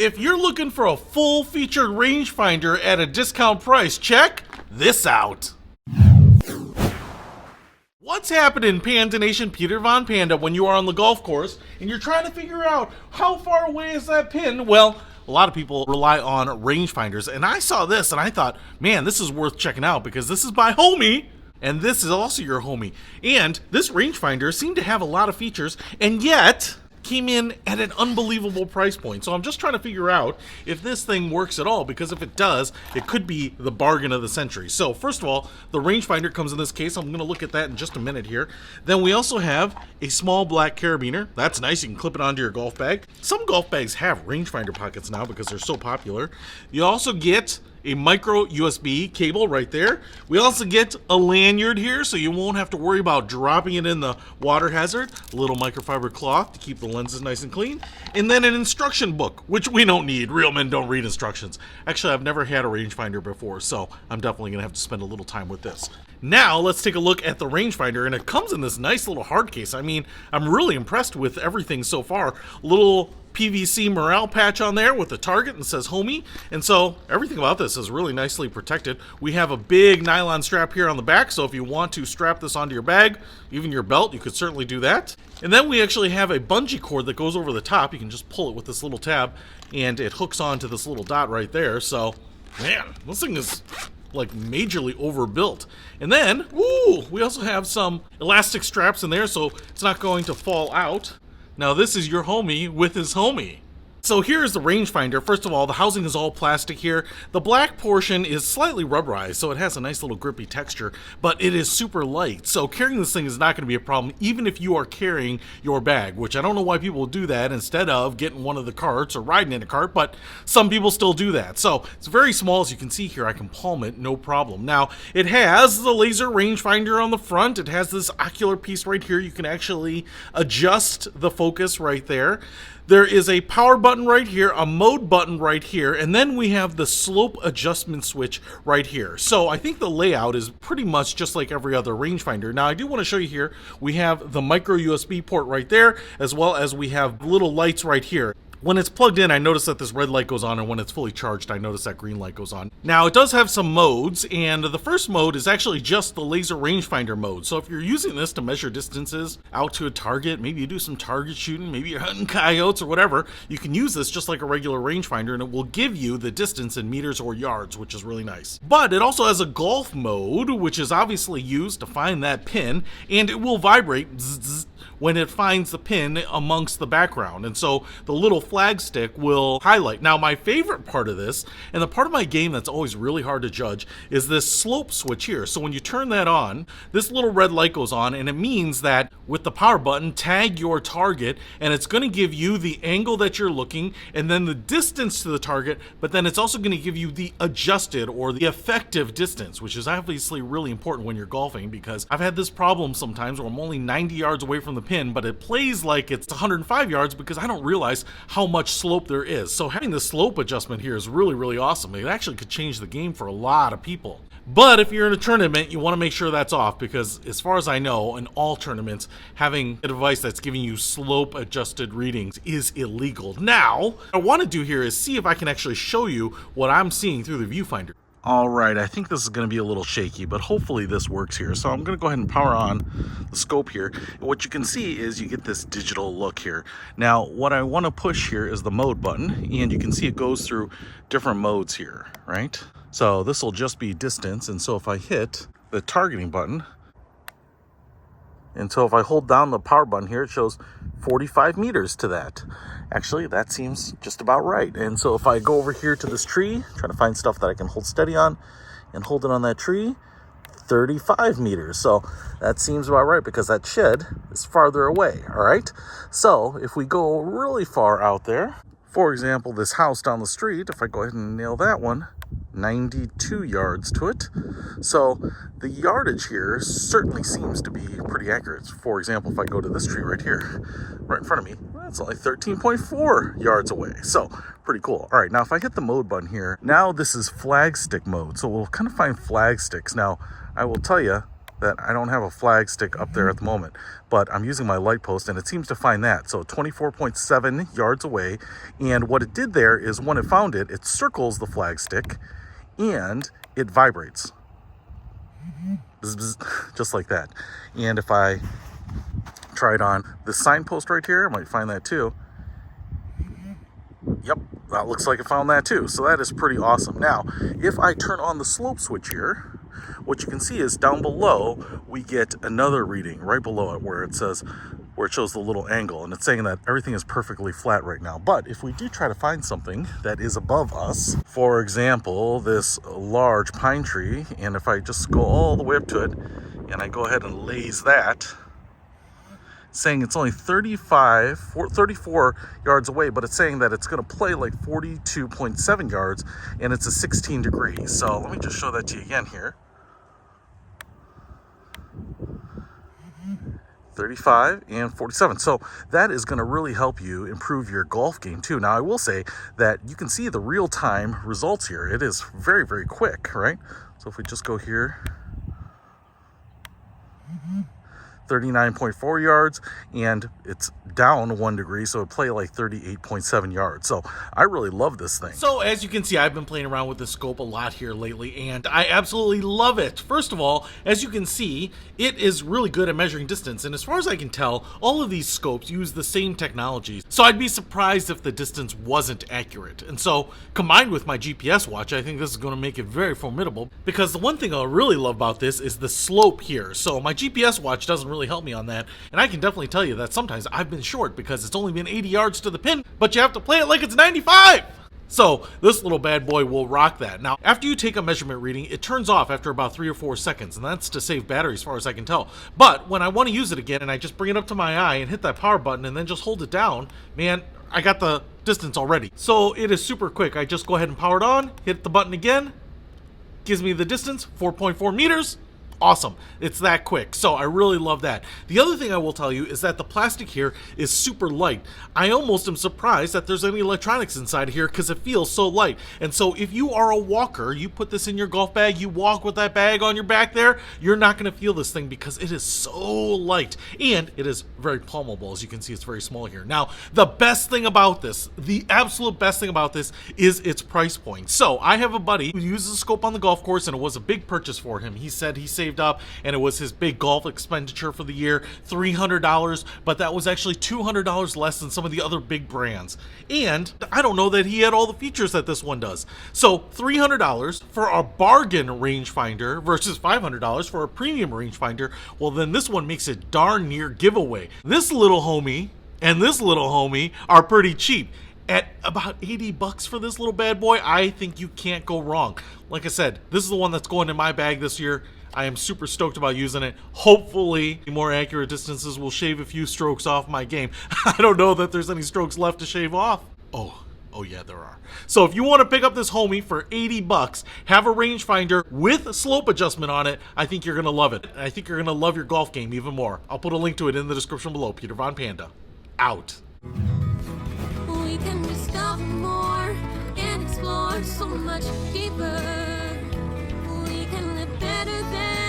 If you're looking for a full-featured rangefinder at a discount price, check this out. What's happening, Panda Nation? Peter Von Panda, when you are on the golf course and you're trying to figure out how far away is that pin? Well, a lot of people rely on rangefinders, and I saw this and I thought, man, this is worth checking out because this is by HOMIEE, and this is also your HOMIEE. And this rangefinder seemed to have a lot of features, and yet came in at an unbelievable price point. So I'm just trying to figure out if this thing works at all, because if it does, it could be the bargain of the century. So first of all, the rangefinder comes in this case. I'm going to look at that in just a minute here. Then we also have a small black carabiner. That's nice. You can clip it onto your golf bag. Some golf bags have rangefinder pockets now because they're so popular. You also get a micro USB cable right there. We also get a lanyard here, so you won't have to worry about dropping it in the water hazard. A little microfiber cloth to keep the lenses nice and clean. And then an instruction book, which we don't need. Real men don't read instructions. Actually, I've never had a rangefinder before, so I'm definitely gonna have to spend a little time with this. Now, let's take a look at the rangefinder, and it comes in this nice little hard case. I mean, I'm really impressed with everything so far. Little PVC morale patch on there with the target and says HOMIEE, and so everything about this is really nicely protected. We have a big nylon strap here on the back, so if you want to strap this onto your bag, even your belt, you could certainly do that. And then we actually have a bungee cord that goes over the top. You can just pull it with this little tab, and it hooks onto this little dot right there. So, man, this thing is like majorly overbuilt. And then, we also have some elastic straps in there, so it's not going to fall out. Now this is your HOMIEE with his HOMIE. So here's the rangefinder. First of all, the housing is all plastic here. The black portion is slightly rubberized, so it has a nice little grippy texture, but it is super light. So carrying this thing is not going to be a problem, even if you are carrying your bag, which I don't know why people do that instead of getting one of the carts or riding in a cart, but some people still do that. So it's very small, as you can see here. I can palm it, no problem. Now, it has the laser rangefinder on the front. It has this ocular piece right here. You can actually adjust the focus right there. There is a power button right here, a mode button right here, and then we have the slope adjustment switch right here. So I think the layout is pretty much just like every other rangefinder. Now I do want to show you here, we have the micro USB port right there, as well as we have little lights right here. When it's plugged in, I notice that this red light goes on, and when it's fully charged, I notice that green light goes on. Now, it does have some modes, and the first mode is actually just the laser rangefinder mode. So if you're using this to measure distances out to a target, maybe you do some target shooting, maybe you're hunting coyotes or whatever, you can use this just like a regular rangefinder, and it will give you the distance in meters or yards, which is really nice. But it also has a golf mode, which is obviously used to find that pin, and it will vibrate when it finds the pin amongst the background. And so the little flag stick will highlight. Now, my favorite part of this, and the part of my game that's always really hard to judge, is this slope switch here. So when you turn that on, this little red light goes on, and it means that with the power button, tag your target, and it's going to give you the angle that you're looking, and then the distance to the target, but then it's also going to give you the adjusted or the effective distance, which is obviously really important when you're golfing, because I've had this problem sometimes where I'm only 90 yards away from the pin, but it plays like it's 105 yards because I don't realize how much slope there is. So having the slope adjustment here is really, really awesome. It actually could change the game for a lot of people. But if you're in a tournament, you want to make sure that's off, because as far as I know, in all tournaments, having a device that's giving you slope adjusted readings is illegal. Now, what I want to do here is see if I can actually show you what I'm seeing through the viewfinder. All right, I think this is going to be a little shaky, but hopefully this works here. So I'm going to go ahead and power on the scope here. And what you can see is you get this digital look here. Now, what I want to push here is the mode button, and you can see it goes through different modes here, right? So this will just be distance, and so if I hit the targeting button, and so if I hold down the power button here, it shows 45 meters to that. Actually, that seems just about right. And so if I go over here to this tree, try to find stuff that I can hold steady on, and hold it on that tree, 35 meters. So that seems about right, because that shed is farther away, all right? So if we go really far out there, for example, this house down the street, if I go ahead and nail that one, 92 yards to it. So the yardage here certainly seems to be pretty accurate. For example, if I go to this tree right here, right in front of me, that's only 13.4 yards away. So pretty cool. All right, now if I hit the mode button here, now this is flag stick mode. So we'll kind of find flag sticks. Now, I will tell you, that I don't have a flag stick up there at the moment, but I'm using my light post and it seems to find that. So 24.7 yards away. And what it did there is when it found it, it circles the flag stick and it vibrates. Bzz, bzz, just like that. And if I try it on the signpost right here, I might find that too. Yep, that looks like it found that too. So that is pretty awesome. Now, if I turn on the slope switch here, what you can see is down below, we get another reading right below it where it says, where it shows the little angle, and it's saying that everything is perfectly flat right now. But if we do try to find something that is above us, for example, this large pine tree, and if I just go all the way up to it, and I go ahead and laze that, saying it's only 34 yards away, but it's saying that it's going to play like 42.7 yards, and it's a 16 degrees. So let me just show that to you again here. 35 and 47. So that is going to really help you improve your golf game too. Now I will say that you can see the real-time results here. It is very, very quick, right? So if we just go here, 39.4 yards, and it's down 1 degree, so it play like 38.7 yards. So I really love this thing. So as you can see, I've been playing around with the scope a lot here lately, and I absolutely love it. First of all, as you can see, it is really good at measuring distance, and as far as I can tell, all of these scopes use the same technology. So I'd be surprised if the distance wasn't accurate. And so combined with my GPS watch, I think this is going to make it very formidable, because the one thing I really love about this is the slope here. So my GPS watch doesn't really help me on that, and I can definitely tell you that sometimes I've been short because it's only been 80 yards to the pin, but you have to play it like it's 95. So this little bad boy will rock that. Now, after you take a measurement reading, it turns off after about 3 or 4 seconds, and that's to save battery as far as I can tell. But when I want to use it again and I just bring it up to my eye and hit that power button and then just hold it down, man, I got the distance already. So it is super quick. I just go ahead and power it on, hit the button again, gives me the distance, 4.4 meters. Awesome. It's that quick. So I really love that. The other thing I will tell you is that the plastic here is super light. I almost am surprised that there's any electronics inside here because it feels so light. And so if you are a walker, you put this in your golf bag, you walk with that bag on your back there, you're not going to feel this thing because it is so light. And it is very palmable. As you can see, it's very small here. Now, the best thing about this, the absolute best thing about this is its price point. So I have a buddy who uses a scope on the golf course, and it was a big purchase for him. He said he saved up, and it was his big golf expenditure for the year, $300, but that was actually $200 less than some of the other big brands. And I don't know that he had all the features that this one does. So $300 for a bargain rangefinder versus $500 for a premium rangefinder. Well, then this one makes it darn near giveaway. This little homie and this little homie are pretty cheap. At about 80 bucks for this little bad boy, I think you can't go wrong. Like I said, this is the one that's going in my bag this year. I am super stoked about using it. Hopefully, more accurate distances will shave a few strokes off my game. I don't know that there's any strokes left to shave off. Oh yeah, there are. So if you want to pick up this homie for 80 bucks, have a rangefinder with a slope adjustment on it, I think you're going to love it. I think you're going to love your golf game even more. I'll put a link to it in the description below. Peter Von Panda, out. We can discover more and explore so much deeper. We can live better than